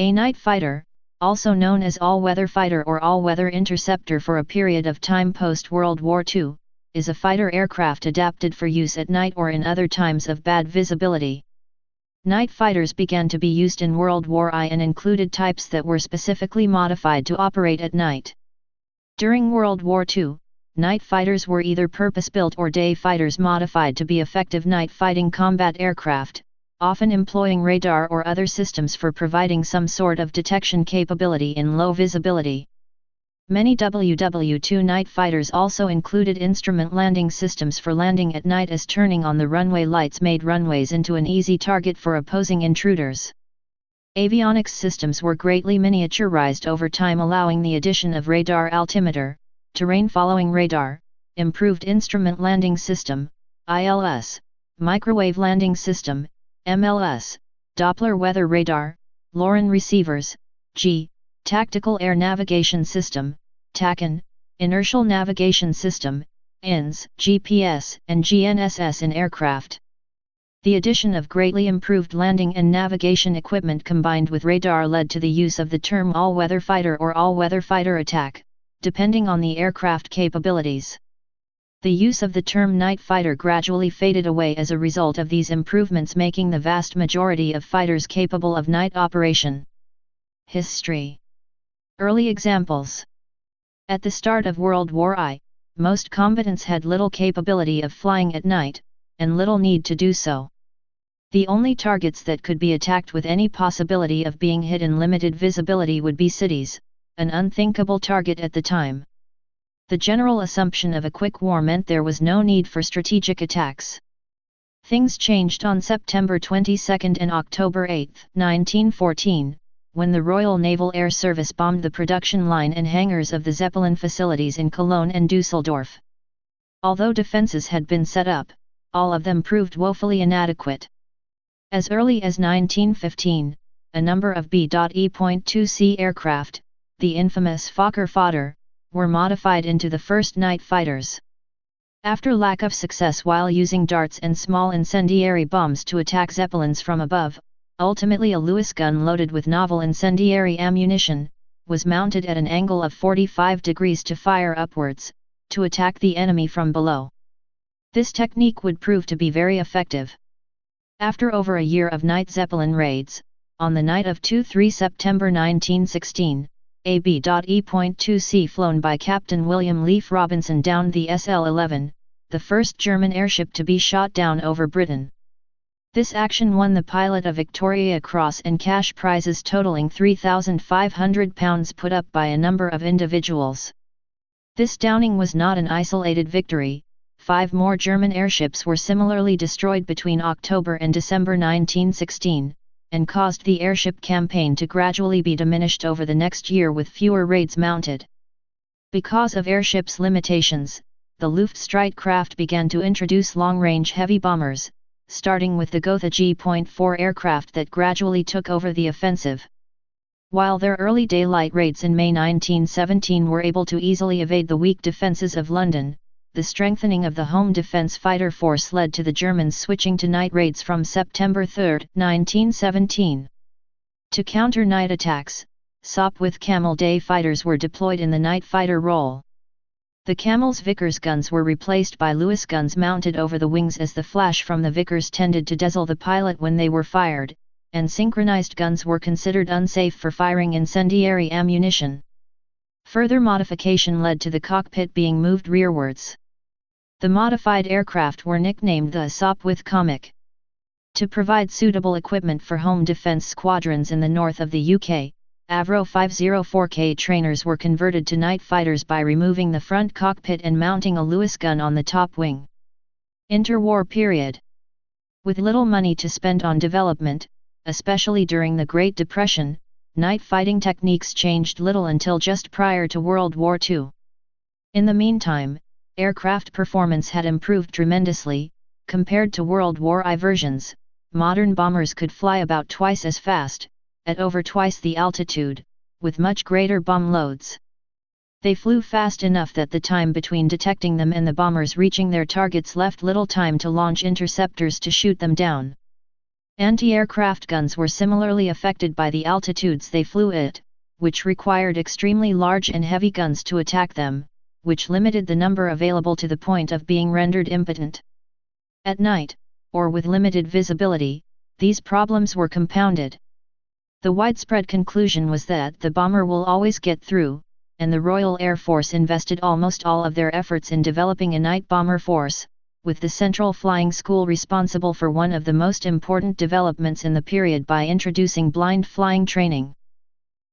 A night fighter, also known as all-weather fighter or all-weather interceptor for a period of time post-World War II, is a fighter aircraft adapted for use at night or in other times of bad visibility. Night fighters began to be used in World War I and included types that were specifically modified to operate at night. During World War II, night fighters were either purpose-built or day fighters modified to be effective night fighting combat aircraft, often employing radar or other systems for providing some sort of detection capability in low visibility. Many WW2 night fighters also included instrument landing systems for landing at night, as turning on the runway lights made runways into an easy target for opposing intruders. Avionics systems were greatly miniaturized over time, allowing the addition of radar altimeter, terrain-following radar, improved instrument landing system, ILS, microwave landing system, MLS, Doppler weather radar, LORAN receivers, tactical air navigation system, TACAN, inertial navigation system, INS, GPS, and GNSS in aircraft. The addition of greatly improved landing and navigation equipment combined with radar led to the use of the term all-weather fighter or all-weather fighter attack, depending on the aircraft capabilities. The use of the term night fighter gradually faded away as a result of these improvements, making the vast majority of fighters capable of night operation. History. Early examples. At the start of World War I, most combatants had little capability of flying at night, and little need to do so. The only targets that could be attacked with any possibility of being hit in limited visibility would be cities, an unthinkable target at the time. The general assumption of a quick war meant there was no need for strategic attacks. Things changed on September 22 and October 8, 1914, when the Royal Naval Air Service bombed the production line and hangars of the Zeppelin facilities in Cologne and Dusseldorf. Although defenses had been set up, all of them proved woefully inadequate. As early as 1915, a number of B.E.2C aircraft, the infamous Fokker fodder, were modified into the first night fighters. After lack of success while using darts and small incendiary bombs to attack Zeppelins from above, ultimately a Lewis gun loaded with novel incendiary ammunition was mounted at an angle of 45 degrees to fire upwards, to attack the enemy from below. This technique would prove to be very effective. After over a year of night Zeppelin raids, on the night of 2-3 September 1916, a B.E.2C flown by Captain William Leaf Robinson downed the SL-11, the first German airship to be shot down over Britain. This action won the pilot a Victoria Cross and cash prizes totaling £3,500 put up by a number of individuals. This downing was not an isolated victory. 5 more German airships were similarly destroyed between October and December 1916, and caused the airship campaign to gradually be diminished over the next year with fewer raids mounted. Because of airships' limitations, the Luftstreitkräfte began to introduce long-range heavy bombers, starting with the Gotha G.4 aircraft that gradually took over the offensive. While their early daylight raids in May 1917 were able to easily evade the weak defences of London, the strengthening of the home defence fighter force led to the Germans switching to night raids from September 3, 1917. To counter night attacks, Sopwith Camel day fighters were deployed in the night fighter role. The Camel's Vickers guns were replaced by Lewis guns mounted over the wings, as the flash from the Vickers tended to dazzle the pilot when they were fired, and synchronized guns were considered unsafe for firing incendiary ammunition. Further modification led to the cockpit being moved rearwards. The modified aircraft were nicknamed the Sopwith Comic. To provide suitable equipment for home defence squadrons in the north of the UK, Avro 504K trainers were converted to night fighters by removing the front cockpit and mounting a Lewis gun on the top wing. Interwar period. With little money to spend on development, especially during the Great Depression, night fighting techniques changed little until just prior to World War II. In the meantime, aircraft performance had improved tremendously. Compared to World War I versions, modern bombers could fly about twice as fast, at over twice the altitude, with much greater bomb loads. They flew fast enough that the time between detecting them and the bombers reaching their targets left little time to launch interceptors to shoot them down. Anti-aircraft guns were similarly affected by the altitudes they flew at, which required extremely large and heavy guns to attack them, which limited the number available to the point of being rendered impotent. At night, or with limited visibility, these problems were compounded. The widespread conclusion was that the bomber will always get through, and the Royal Air Force invested almost all of their efforts in developing a night bomber force, with the Central Flying School responsible for one of the most important developments in the period by introducing blind flying training.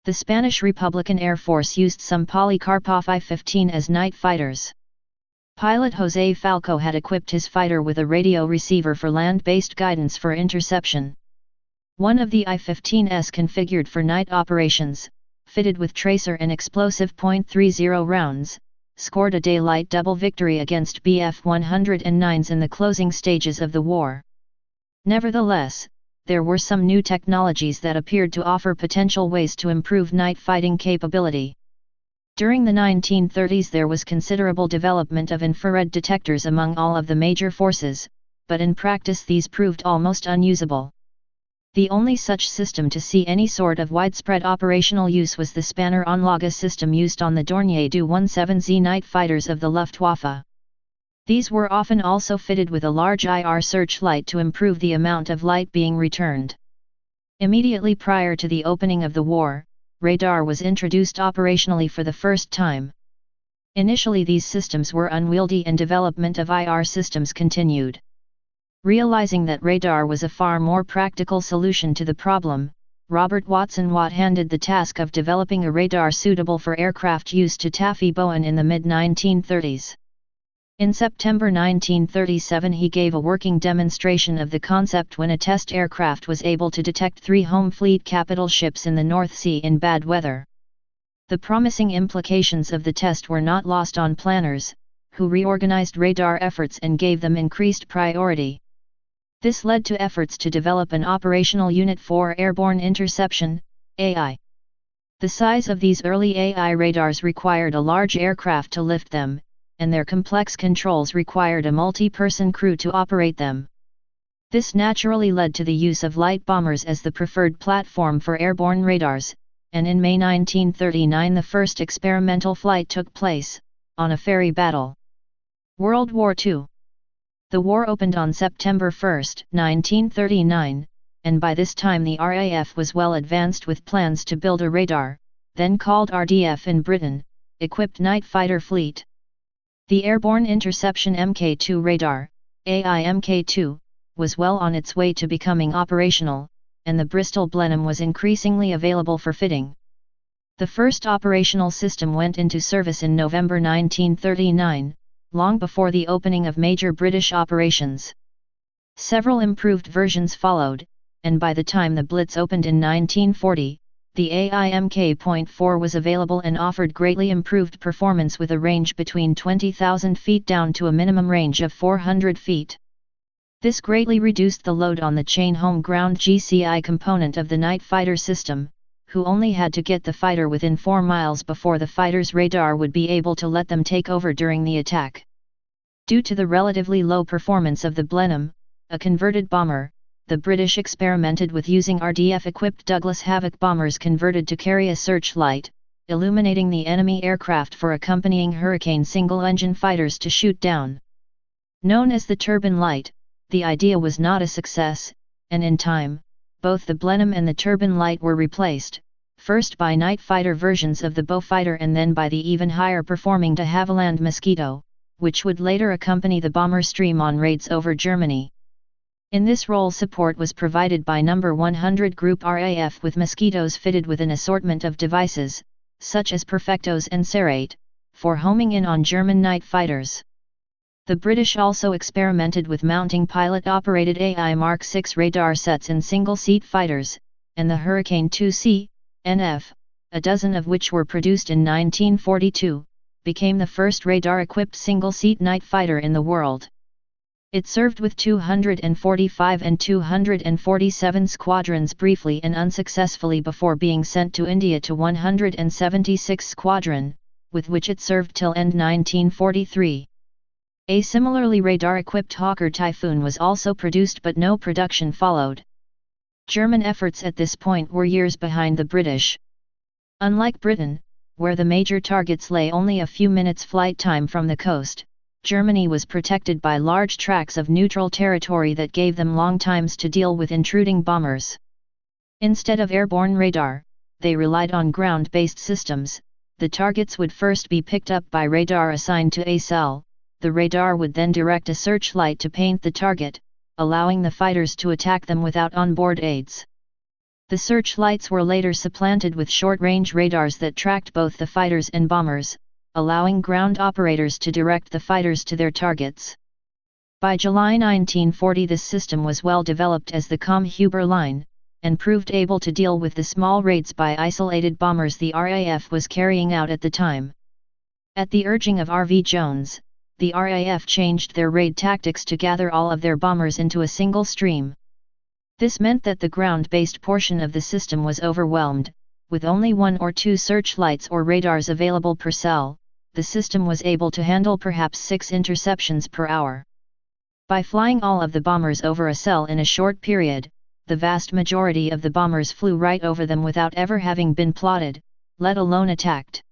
The Spanish Republican Air Force used some Polikarpov I-15 as night fighters. Pilot José Falco had equipped his fighter with a radio receiver for land-based guidance for interception. One of the I-15s configured for night operations, fitted with tracer and explosive .30 rounds, scored a daylight double victory against Bf-109s in the closing stages of the war. Nevertheless, there were some new technologies that appeared to offer potential ways to improve night fighting capability. During the 1930s there was considerable development of infrared detectors among all of the major forces, but in practice these proved almost unusable. The only such system to see any sort of widespread operational use was the Spanner-Anlage system used on the Dornier Do-17Z night fighters of the Luftwaffe. These were often also fitted with a large IR searchlight to improve the amount of light being returned. Immediately prior to the opening of the war, radar was introduced operationally for the first time. Initially these systems were unwieldy and development of IR systems continued. Realizing that radar was a far more practical solution to the problem, Robert Watson Watt handed the task of developing a radar suitable for aircraft use to Taffy Bowen in the mid-1930s. In September 1937 he gave a working demonstration of the concept when a test aircraft was able to detect 3 home fleet capital ships in the North Sea in bad weather. The promising implications of the test were not lost on planners, who reorganized radar efforts and gave them increased priority. This led to efforts to develop an operational unit for airborne interception, AI. The size of these early AI radars required a large aircraft to lift them, and their complex controls required a multi-person crew to operate them. This naturally led to the use of light bombers as the preferred platform for airborne radars, and in May 1939 the first experimental flight took place, on a ferry battle. World War II. The war opened on September 1, 1939, and by this time the RAF was well advanced with plans to build a radar, then called RDF in Britain, equipped night fighter fleet. The Airborne Interception Mk2 radar, AI Mk2, was well on its way to becoming operational, and the Bristol Blenheim was increasingly available for fitting. The first operational system went into service in November 1939, long before the opening of major British operations. Several improved versions followed, and by the time the Blitz opened in 1940, the AI Mk.4 was available and offered greatly improved performance with a range between 20,000 feet down to a minimum range of 400 feet. This greatly reduced the load on the chain home ground GCI component of the night fighter system, who only had to get the fighter within 4 miles before the fighter's radar would be able to let them take over during the attack. Due to the relatively low performance of the Blenheim, a converted bomber, the British experimented with using RDF-equipped Douglas Havoc bombers converted to carry a searchlight, illuminating the enemy aircraft for accompanying Hurricane single-engine fighters to shoot down. Known as the turbine light, the idea was not a success, and in time, both the Blenheim and the turbine light were replaced, first by night fighter versions of the Beaufighter and then by the even higher performing de Havilland Mosquito, which would later accompany the bomber stream on raids over Germany. In this role support was provided by No. 100 Group RAF with Mosquitoes fitted with an assortment of devices, such as Perfectos and Serrate, for homing in on German night fighters. The British also experimented with mounting pilot-operated AI Mark VI radar sets in single-seat fighters, and the Hurricane 2C, NF, a dozen of which were produced in 1942, became the first radar-equipped single-seat night fighter in the world. It served with 245 and 247 squadrons briefly and unsuccessfully before being sent to India to 176 Squadron, with which it served till end 1943. A similarly radar-equipped Hawker Typhoon was also produced but no production followed. German efforts at this point were years behind the British. Unlike Britain, where the major targets lay only a few minutes flight time from the coast, Germany was protected by large tracts of neutral territory that gave them long times to deal with intruding bombers. Instead of airborne radar, they relied on ground-based systems. The targets would first be picked up by radar assigned to a cell. The radar would then direct a searchlight to paint the target, allowing the fighters to attack them without onboard aids. The searchlights were later supplanted with short-range radars that tracked both the fighters and bombers, allowing ground operators to direct the fighters to their targets. By July 1940 this system was well developed as the Kamm-Huber line, and proved able to deal with the small raids by isolated bombers the RAF was carrying out at the time. At the urging of R.V. Jones, the RAF changed their raid tactics to gather all of their bombers into a single stream. This meant that the ground-based portion of the system was overwhelmed, with only 1 or 2 searchlights or radars available per cell. The system was able to handle perhaps 6 interceptions per hour. By flying all of the bombers over a cell in a short period, the vast majority of the bombers flew right over them without ever having been plotted, let alone attacked.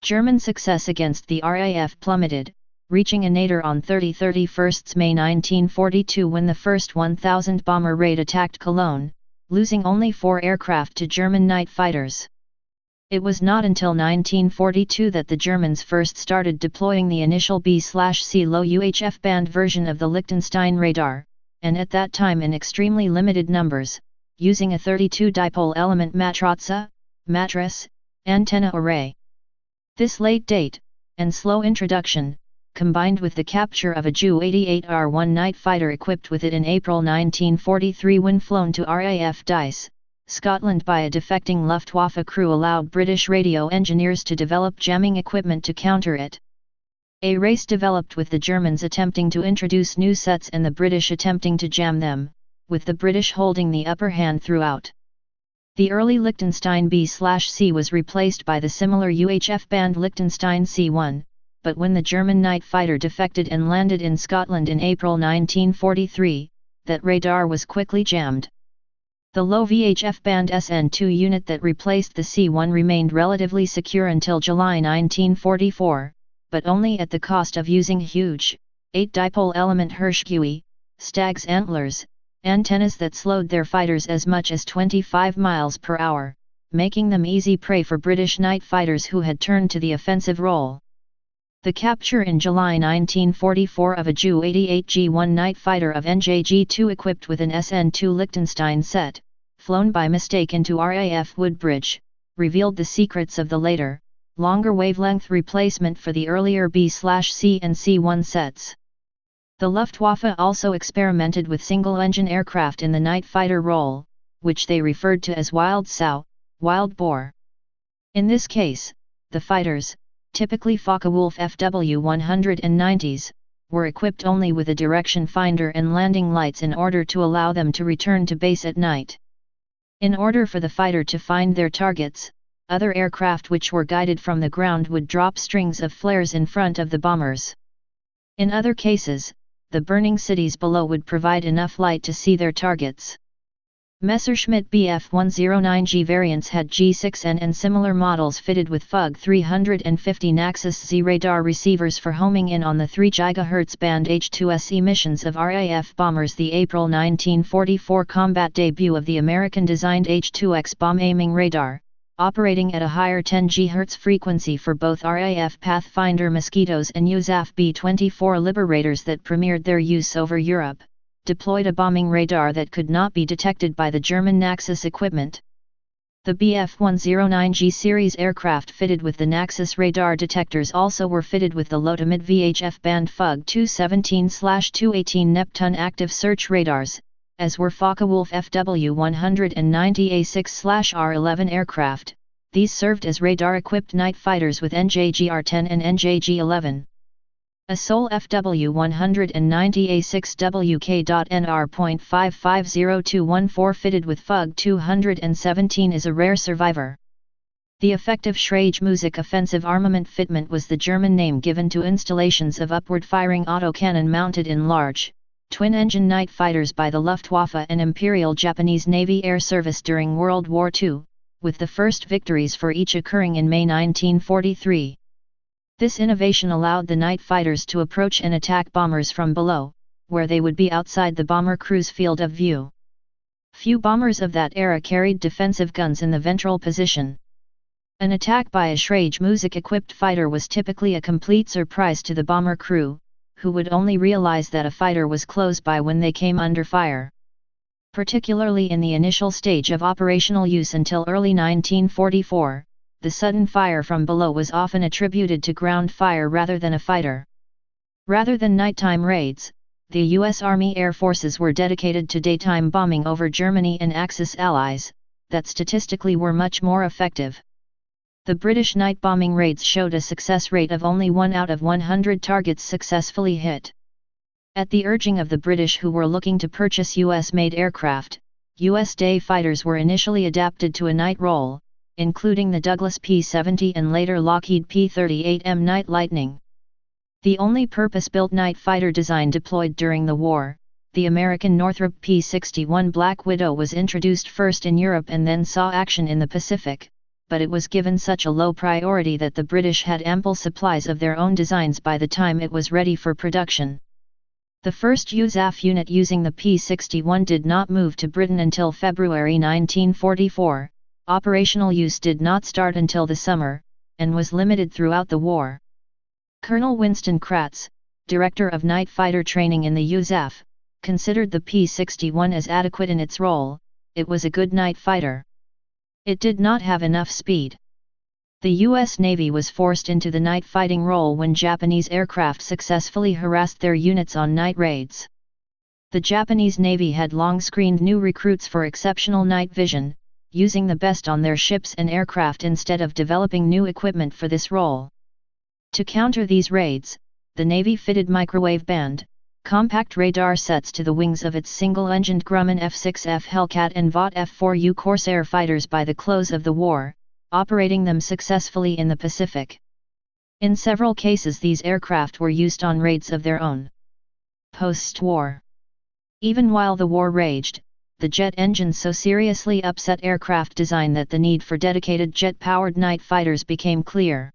German success against the RAF plummeted, reaching a nadir on 31 May 1942 when the first 1,000 bomber raid attacked Cologne, losing only 4 aircraft to German night fighters. It was not until 1942 that the Germans first started deploying the initial B/C low UHF band version of the Liechtenstein radar, and at that time in extremely limited numbers, using a 32 dipole element mattress, antenna array. This late date, and slow introduction, combined with the capture of a Ju-88R1 night fighter equipped with it in April 1943 when flown to RAF Dice, Scotland by a defecting Luftwaffe crew, allowed British radio engineers to develop jamming equipment to counter it. A race developed with the Germans attempting to introduce new sets and the British attempting to jam them, with the British holding the upper hand throughout. The early Liechtenstein B/C was replaced by the similar UHF band Liechtenstein C1, but when the German night fighter defected and landed in Scotland in April 1943, that radar was quickly jammed. The low VHF band SN2 unit that replaced the C1 remained relatively secure until July 1944, but only at the cost of using huge, 8-dipole element Hirschgewey, stag's antlers, antennas that slowed their fighters as much as 25 miles per hour, making them easy prey for British night fighters who had turned to the offensive role. The capture in July 1944 of a Ju-88G1 night fighter of NJG-2 equipped with an SN2 Liechtenstein set, flown by mistake into RAF Woodbridge, revealed the secrets of the later, longer wavelength replacement for the earlier B/C and C1 sets. The Luftwaffe also experimented with single-engine aircraft in the night fighter role, which they referred to as Wild Sow, Wild Boar. In this case, the fighters, typically Focke-Wulf FW-190s, were equipped only with a direction finder and landing lights in order to allow them to return to base at night. In order for the fighter to find their targets, other aircraft which were guided from the ground would drop strings of flares in front of the bombers. In other cases, the burning cities below would provide enough light to see their targets. Messerschmitt Bf-109G variants had G6N and similar models fitted with FUG 350 Naxos Z radar receivers for homing in on the 3 GHz band H2S emissions of RAF bombers. The April 1944 combat debut of the American-designed H2X bomb aiming radar, operating at a higher 10 GHz frequency for both RAF Pathfinder Mosquitoes and USAF B-24 Liberators that premiered their use over Europe, deployed a bombing radar that could not be detected by the German Naxos equipment. The Bf-109G series aircraft fitted with the Naxos radar detectors also were fitted with the low to mid VHF band FUG 217/218 Neptune active search radars, as were Focke-Wulf FW-190A6/R11 aircraft. These served as radar-equipped night fighters with NJG-R10 and NJG-11. A sole FW-196WK.NR.550214 fitted with FUG 217 is a rare survivor. The effective Schreckmusik offensive armament fitment was the German name given to installations of upward-firing autocannon mounted in large, twin-engine night fighters by the Luftwaffe and Imperial Japanese Navy Air Service during World War II, with the first victories for each occurring in May 1943. This innovation allowed the night fighters to approach and attack bombers from below, where they would be outside the bomber crew's field of view. Few bombers of that era carried defensive guns in the ventral position. An attack by a Schrage-Music-equipped fighter was typically a complete surprise to the bomber crew, who would only realize that a fighter was close by when they came under fire. Particularly in the initial stage of operational use until early 1944, the sudden fire from below was often attributed to ground fire rather than a fighter. Rather than nighttime raids, the U.S. Army Air Forces were dedicated to daytime bombing over Germany and Axis allies, that statistically were much more effective. The British night bombing raids showed a success rate of only 1 out of 100 targets successfully hit. At the urging of the British, who were looking to purchase US-made aircraft, US day fighters were initially adapted to a night role, including the Douglas P-70 and later Lockheed P-38M Night Lightning. The only purpose-built night fighter design deployed during the war, the American Northrop P-61 Black Widow, was introduced first in Europe and then saw action in the Pacific, but it was given such a low priority that the British had ample supplies of their own designs by the time it was ready for production. The first USAF unit using the P-61 did not move to Britain until February 1944, operational use did not start until the summer, and was limited throughout the war. Colonel Winston Kratz, director of night fighter training in the USAF, considered the P-61 as adequate in its role. It was a good night fighter. It did not have enough speed. The U.S. Navy was forced into the night fighting role when Japanese aircraft successfully harassed their units on night raids. The Japanese Navy had long screened new recruits for exceptional night vision, using the best on their ships and aircraft instead of developing new equipment for this role. To counter these raids, the Navy fitted microwave-band, compact radar sets to the wings of its single-engined Grumman F-6F Hellcat and Vought F-4U Corsair fighters by the close of the war, operating them successfully in the Pacific. In several cases these aircraft were used on raids of their own. Post-war. Even while the war raged, the jet engine so seriously upset aircraft design that the need for dedicated jet-powered night fighters became clear.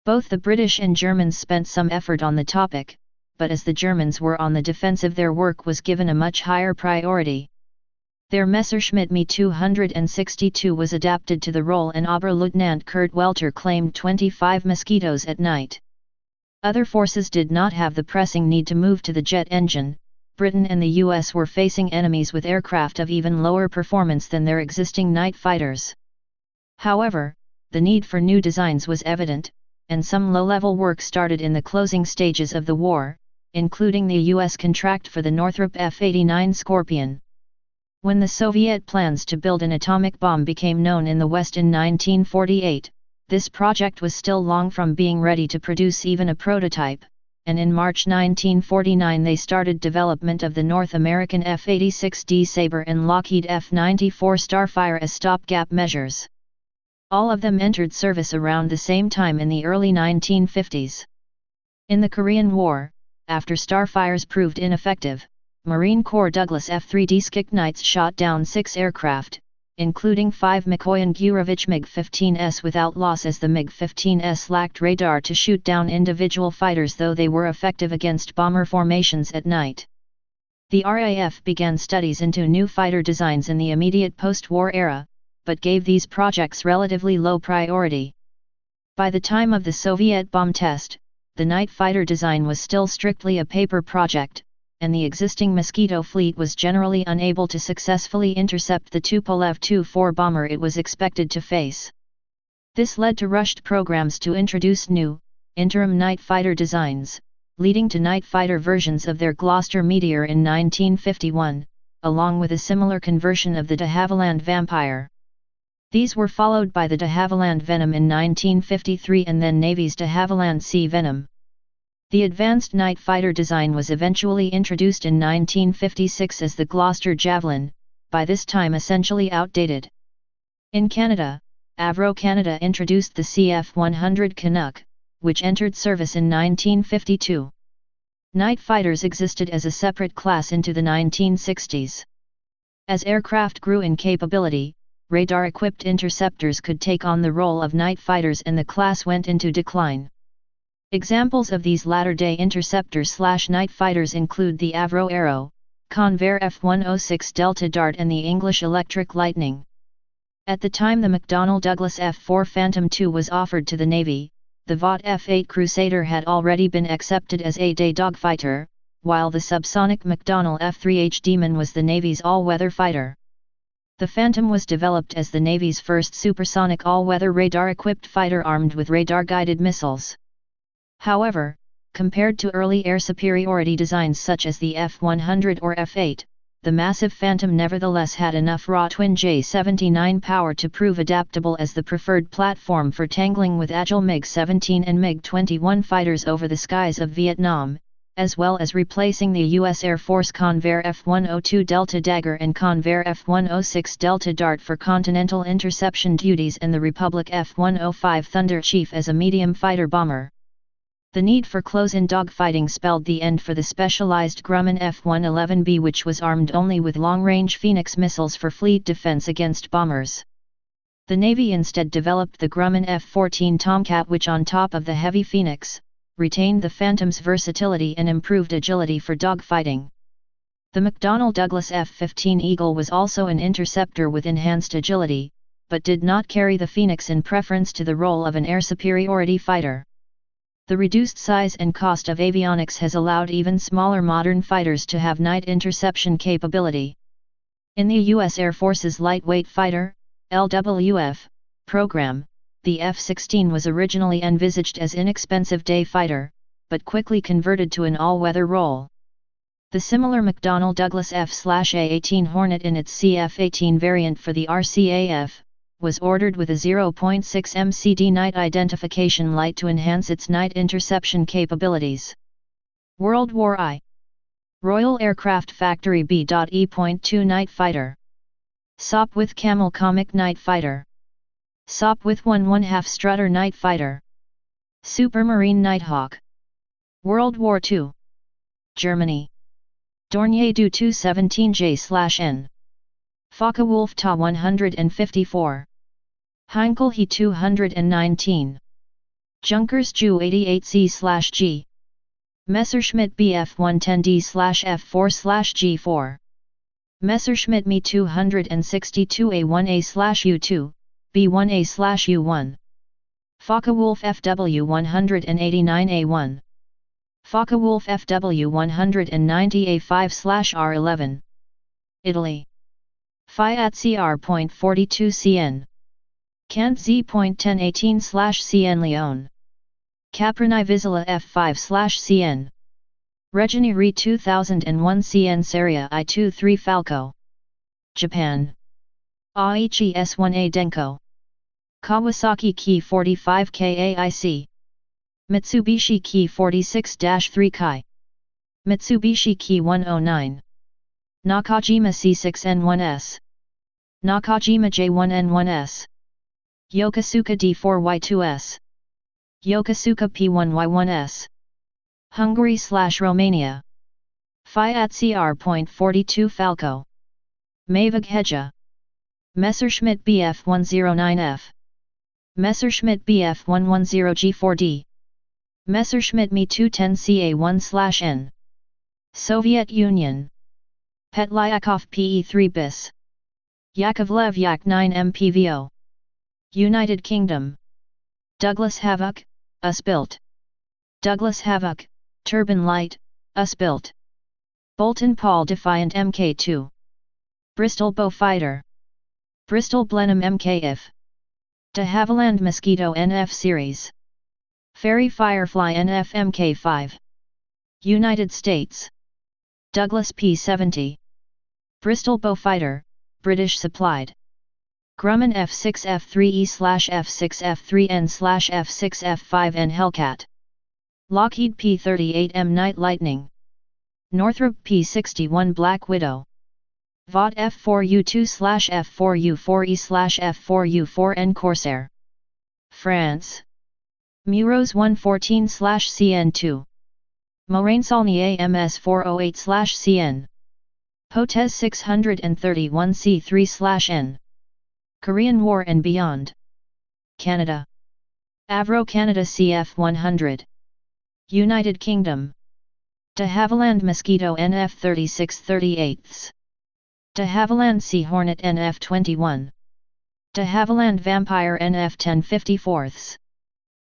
Both the British and Germans spent some effort on the topic, but as the Germans were on the defensive, their work was given a much higher priority. Their Messerschmitt Me 262 was adapted to the role, and Oberleutnant Kurt Welter claimed 25 mosquitoes at night. Other forces did not have the pressing need to move to the jet engine. Britain and the US were facing enemies with aircraft of even lower performance than their existing night fighters. However, the need for new designs was evident, and some low-level work started in the closing stages of the war, including the U.S. contract for the Northrop F-89 Scorpion. When the Soviet plans to build an atomic bomb became known in the West in 1948, this project was still long from being ready to produce even a prototype, and in March 1949 they started development of the North American F-86D Sabre and Lockheed F-94 Starfire as stopgap measures. All of them entered service around the same time in the early 1950s. In the Korean War, after Starfires proved ineffective, Marine Corps Douglas F-3D Skyknights shot down 6 aircraft, including 5 Mikoyan-Gurevich MiG-15s without loss, as the MiG-15s lacked radar to shoot down individual fighters, though they were effective against bomber formations at night. The RAF began studies into new fighter designs in the immediate post-war era, but gave these projects relatively low priority. By the time of the Soviet bomb test, the night fighter design was still strictly a paper project, and the existing Mosquito fleet was generally unable to successfully intercept the Tupolev Tu-4 bomber it was expected to face. This led to rushed programs to introduce new, interim night fighter designs, leading to night fighter versions of their Gloucester Meteor in 1951, along with a similar conversion of the de Havilland Vampire. These were followed by the de Havilland Venom in 1953 and then Navy's de Havilland Sea Venom. The advanced night fighter design was eventually introduced in 1956 as the Gloucester Javelin, by this time essentially outdated. In Canada, Avro Canada introduced the CF-100 Canuck, which entered service in 1952. Night fighters existed as a separate class into the 1960s. As aircraft grew in capability, radar-equipped interceptors could take on the role of night fighters and the class went into decline. Examples of these latter-day interceptors/night fighters include the Avro Arrow, Convair F-106 Delta Dart and the English Electric Lightning. At the time the McDonnell Douglas F-4 Phantom II was offered to the Navy, the Vought F-8 Crusader had already been accepted as a day dogfighter, while the subsonic McDonnell F-3H Demon was the Navy's all-weather fighter. The Phantom was developed as the Navy's first supersonic all-weather radar-equipped fighter armed with radar-guided missiles. However, compared to early air superiority designs such as the F-100 or F-8, the massive Phantom nevertheless had enough raw twin J-79 power to prove adaptable as the preferred platform for tangling with agile MiG-17 and MiG-21 fighters over the skies of Vietnam, as well as replacing the U.S. Air Force Convair F-102 Delta Dagger and Convair F-106 Delta Dart for continental interception duties and the Republic F-105 Thunder Chief as a medium fighter bomber. The need for close-in dogfighting spelled the end for the specialized Grumman F-111B, which was armed only with long-range Phoenix missiles for fleet defense against bombers. The Navy instead developed the Grumman F-14 Tomcat, which on top of the heavy Phoenix, retained the Phantom's versatility and improved agility for dogfighting. The McDonnell Douglas F-15 Eagle was also an interceptor with enhanced agility, but did not carry the Phoenix in preference to the role of an air superiority fighter. The reduced size and cost of avionics has allowed even smaller modern fighters to have night interception capability. In the U.S. Air Force's Lightweight Fighter (LWF) program, the F-16 was originally envisaged as inexpensive day fighter, but quickly converted to an all-weather role. The similar McDonnell Douglas F/A-18 Hornet in its CF-18 variant for the RCAF, was ordered with a 0.6 MCD night identification light to enhance its night interception capabilities. World War I. Royal Aircraft Factory B.E.2 Night Fighter. Sopwith Camel Comic Night Fighter. Sopwith 1/2 Strutter Night Fighter. Supermarine Nighthawk. World War II. Germany. Dornier Du 217J/N. Focke-Wulf Ta 154. Heinkel He 219. Junkers Ju 88C/G. Messerschmitt Bf 110D/F4/G4. Messerschmitt Me 262A1A/U2, B1A/U1. Focke-Wulf FW 189A1. Focke-Wulf FW 190A5/R11. Italy. Fiat CR.42 CN. Kant Z.1018/CN Leone. Caproni Vizela F5/CN. Regini Re 2001 CN Seria I-23 Falco. Japan. Aichi S1A Denko. Kawasaki Ki 45 KAIC. Mitsubishi Ki 46-3 Kai. Mitsubishi Ki 109. Nakajima C6N1S. Nakajima J1N1S. Yokosuka D4Y2S. Yokosuka P1Y1S. Hungary/Romania. Fiat CR.42 Falco. Mavag Heja. Messerschmitt Bf109F. Messerschmitt Bf110G4D. Messerschmitt Me 210CA1/N. Soviet Union. Petlyakov PE3 bis. Yakovlev Yak 9 MPVO. United Kingdom. Douglas Havoc, US-built. Douglas Havoc, Turbine Light, US-built. Bolton Paul Defiant Mk2. Bristol Beaufighter. Bristol Blenheim MKF. De Havilland Mosquito NF Series. Ferry Firefly NF Mk5. United States. Douglas P-70. Bristol Beaufighter, British supplied. Grumman F6F3E/F6F3N/F6F5N Hellcat. Lockheed P-38M Night Lightning. Northrop P-61 Black Widow. Vought F4U2/F4U4E/F4U4N Corsair. France. Muros 114/CN2. Moraine-Saulnier MS 408/CN. Potes 631 C3/N. Korean War and Beyond. Canada. Avro Canada CF 100. United Kingdom. De Havilland Mosquito NF 36/38. De Havilland Sea Hornet NF 21. De Havilland Vampire NF 10/54.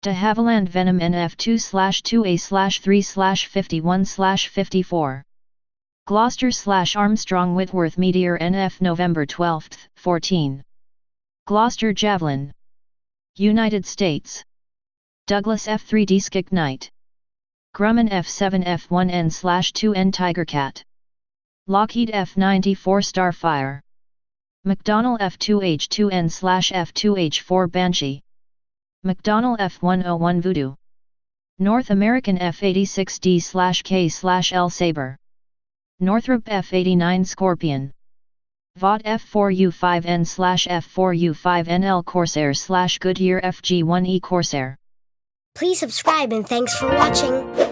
De Havilland Venom NF 2/2A/3/51/54. Gloucester/Armstrong Whitworth Meteor NF November 12, 14. Gloucester Javelin. United States. Douglas F3D Skik Knight. Grumman F7 F1N/2N Tigercat. Lockheed F94 Starfire. McDonnell F2H2N/F2H4 Banshee. McDonnell F101 Voodoo. North American F86D/K/L Sabre. Northrop F89 Scorpion. Vought F4U5N/F4U5NL Corsair/Goodyear FG1E Corsair. Please subscribe and thanks for watching.